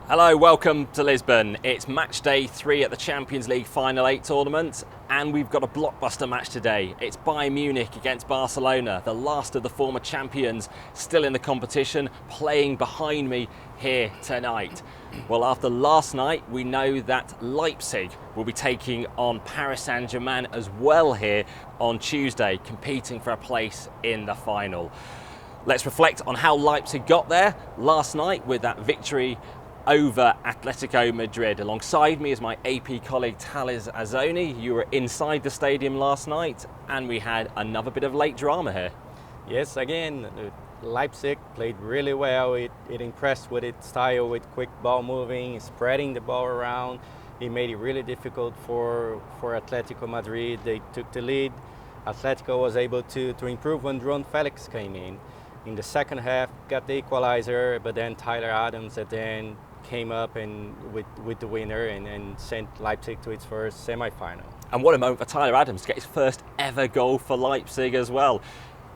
Hello, welcome to Lisbon. It's match day 3 at the Champions League Final 8 tournament, and we've got a blockbuster match today. It's Bayern Munich against Barcelona, the last of the former champions still in the competition, playing behind me here tonight. Well, after last night, we know that Leipzig will be taking on Paris Saint-Germain as well here on Tuesday, competing for a place in the final. Let's reflect on how Leipzig got there last night with that victory over Atletico Madrid. Alongside me is my AP colleague Thales Azoni. You were inside the stadium last night and we had another bit of late drama here. Yes, again, Leipzig played really well. It impressed with its style, with quick ball moving, spreading the ball around. It made it really difficult for Atletico Madrid. They took the lead. Atletico was able to improve when Jerome Felix came in. In the second half, got the equalizer, but then Tyler Adams at the end came up and with the winner and sent Leipzig to its first semi-final. And what a moment for Tyler Adams to get his first ever goal for Leipzig as well.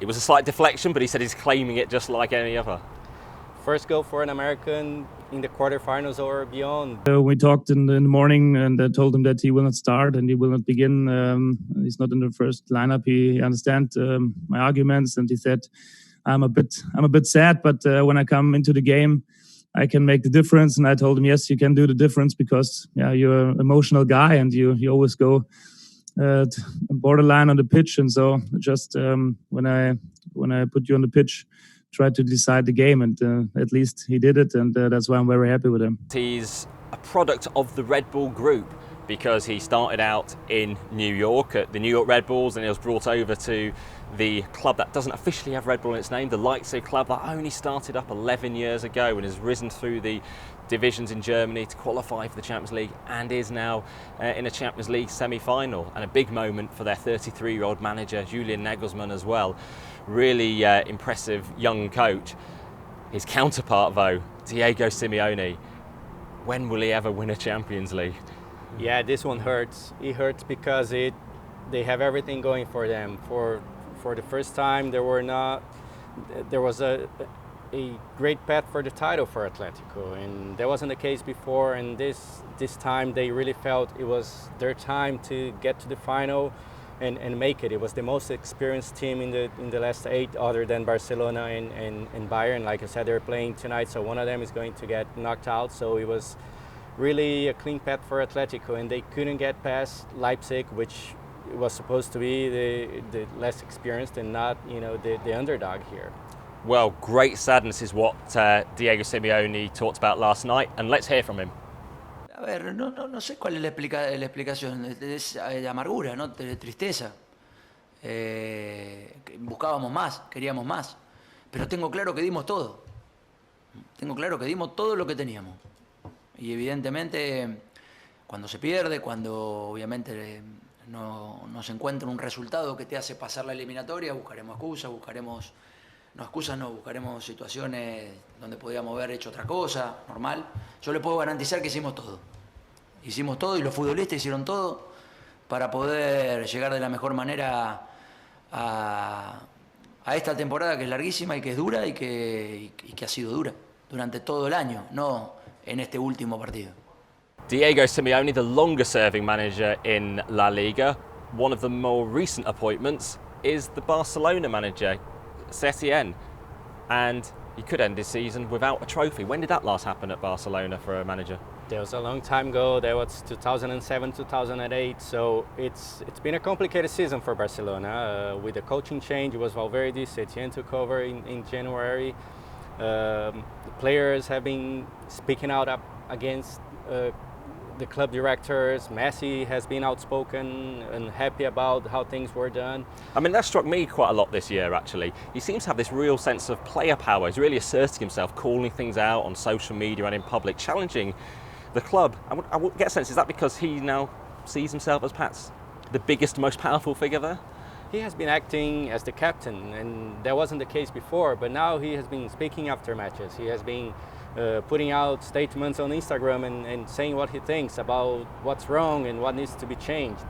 It was a slight deflection, but he said he's claiming it just like any other. First goal for an American in the quarterfinals or beyond. We talked in the morning, and I told him that he will not start and he will not begin. He's not in the first lineup. He understands my arguments, and he said, "I'm a bit sad, but when I come into the game, I can make the difference." And I told him, "Yes, you can do the difference because you're an emotional guy and you always go borderline on the pitch. And so just when I put you on the pitch, try to decide the game." And at least he did it, and that's why I'm very happy with him. He's a product of the Red Bull group because he started out in New York at the New York Red Bulls, and he was brought over to the club that doesn't officially have Red Bull in its name, the Leipzig club that only started up 11 years ago and has risen through the divisions in Germany to qualify for the Champions League and is now in a Champions League semi-final. And a big moment for their 33-year-old manager, Julian Nagelsmann, as well. Really impressive young coach. His counterpart, though, Diego Simeone. When will he ever win a Champions League? Yeah, this one hurts. It hurts because they have everything going for them. For the first time, there was a great path for the title for Atletico, and that wasn't the case before. And this time, they really felt it was their time to get to the final and make it. It was the most experienced team in the last 8, other than Barcelona and Bayern. Like I said, they're playing tonight, so one of them is going to get knocked out. So it was really a clean path for Atletico, and they couldn't get past Leipzig, which was supposed to be the less experienced and not the underdog here. Well, great sadness is what Diego Simeone talked about last night, and let's hear from him. A ver, no sé cuál es la explicación, es de amargura, ¿no? De tristeza. Buscábamos más, queríamos más, pero tengo claro que dimos todo. Tengo claro que dimos todo lo que teníamos. Y evidentemente, cuando se pierde, cuando obviamente no se encuentra un resultado que te hace pasar la eliminatoria, buscaremos excusas, buscaremos situaciones donde podíamos haber hecho otra cosa, normal. Yo le puedo garantizar que hicimos todo. Hicimos todo y los futbolistas hicieron todo para poder llegar de la mejor manera a esta temporada, que es larguísima y que es dura y que ha sido dura durante todo el año, no en este último partido. Diego Simeone, the longest serving manager in La Liga. One of the more recent appointments is the Barcelona manager, Setien, and he could end his season without a trophy. When did that last happen at Barcelona for a manager? That was a long time ago. That was 2007, 2008. So it's been a complicated season for Barcelona. With the coaching change, it was Valverde. Setien took over in January. The players have been speaking out up against the club directors. Messi has been outspoken and happy about how things were done. I mean, that struck me quite a lot this year, actually. He seems to have this real sense of player power. He's really asserting himself, calling things out on social media and in public, challenging the club. I would get a sense, is that because he now sees himself as perhaps the biggest, most powerful figure there? He has been acting as the captain, and that wasn't the case before, but now he has been speaking after matches. He has been putting out statements on Instagram and saying what he thinks about what's wrong and what needs to be changed.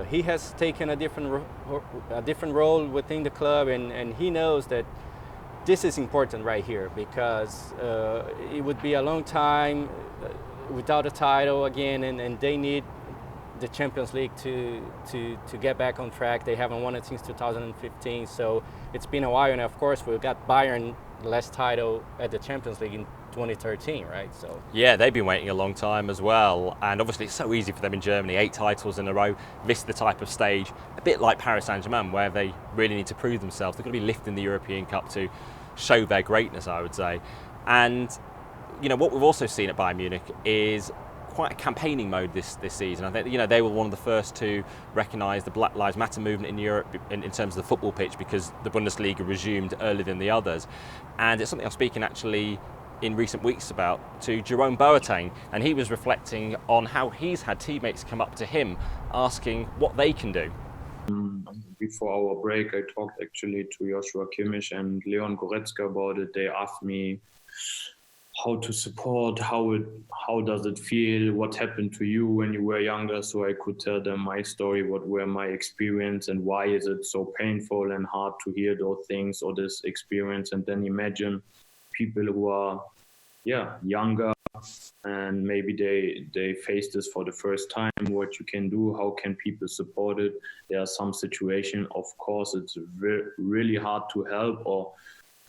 He has taken a different role within the club, and he knows that this is important right here because it would be a long time without a title again, and they need the Champions League to get back on track. They haven't won it since 2015, so it's been a while. And of course, we got Bayern last title at the Champions League in 2013, right? So yeah, they've been waiting a long time as well, and obviously it's so easy for them in Germany. 8 titles in a row. This is the type of stage, a bit like Paris Saint-Germain, where they really need to prove themselves. They're going to be lifting the European Cup to show their greatness, I would say. And you know what we've also seen at Bayern Munich is quite a campaigning mode this season. I think they were one of the first to recognise the Black Lives Matter movement in Europe in terms of the football pitch, because the Bundesliga resumed earlier than the others. And it's something I was speaking actually in recent weeks about to Jerome Boateng, and he was reflecting on how he's had teammates come up to him asking what they can do. Before our break, I talked actually to Joshua Kimmich and Leon Goretzka about it. They asked me how to support, how does it feel, what happened to you when you were younger, so I could tell them my story, what were my experience, and why is it so painful and hard to hear those things or this experience. And then imagine people who are younger and maybe they face this for the first time, what you can do, how can people support it. There are some situations, of course, it's really hard to help,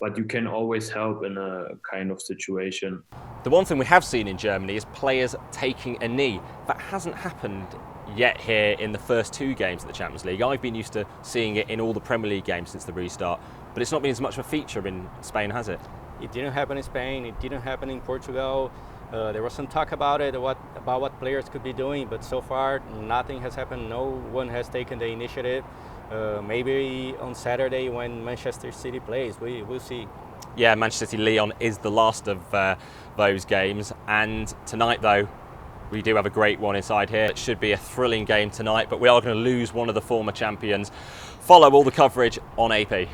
but you can always help in a kind of situation. The one thing we have seen in Germany is players taking a knee. That hasn't happened yet here in the first 2 games of the Champions League. I've been used to seeing it in all the Premier League games since the restart, but it's not been as much of a feature in Spain, has it? it didn't happen in Spain, it didn't happen in Portugal. There was some talk about it, about what players could be doing, but so far nothing has happened. No one has taken the initiative. Maybe on Saturday when Manchester City plays, we'll see. Yeah, Manchester City-Lyon is the last of those games, and tonight though we do have a great one inside here. It should be a thrilling game tonight, but we are going to lose one of the former champions. Follow all the coverage on AP.